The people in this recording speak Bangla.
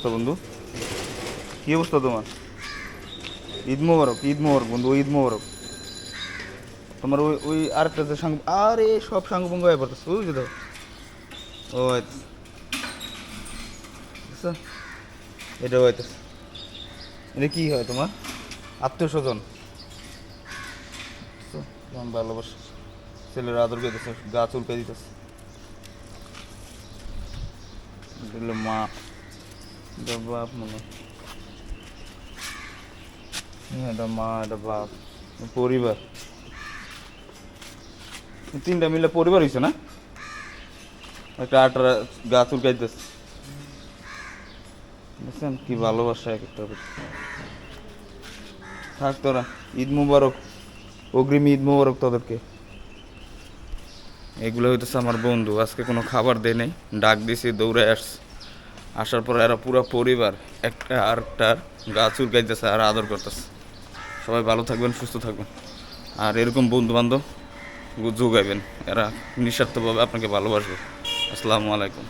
তো বন্ধু, কি অবস্থা তোমার? ঈদ মোবারক, ঈদ মোবারক বন্ধু, ঈদ মোবারক। তোমার ওই ওই আরেকটা যে সাঙ্গ, আরে সব সাঙ্গভঙ্গ হয়ে পড়তেছে, বুঝলি তো? ও আচ্ছা, বুঝছো? এটা হইতেছে, এটা কি হয় তোমার? আত্মীয় স্বজন, বুঝছো? তোমার ভালোবাসা, ছেলের আদর পেতেছে, গা চুলকে দিতেছে। দিলে মা, এটা বাপ মনে হয়। হ্যাঁ, এটা মা, এটা বাপ, পরিবার, তিনটা মিলে পরিবার হয়েছে না? একটা আটার গা চুলকাইতেছে, বুঝছেন কি ভালোবাসা এক একটা প্রতি। থাক তোরা, ঈদ মুবারক, অগ্রিম ঈদ মুবারক তোদেরকে। এগুলো হইতেছে আমার বন্ধু, আজকে কোনো খাবার দেয় নাই, ডাক দিছি দৌড়ে আসছে। আসার পর এরা পুরো পরিবার একটা আর একটার গা চুলকাইতেছে আর আদর করতেছে। সবাই ভালো থাকবেন, সুস্থ থাকবেন, আর এরকম বন্ধু বান্ধব যোগাইবেন, এরা নিঃস্বার্থভাবে আপনাকে ভালোবাসবে। আসসালামু আলাইকুম।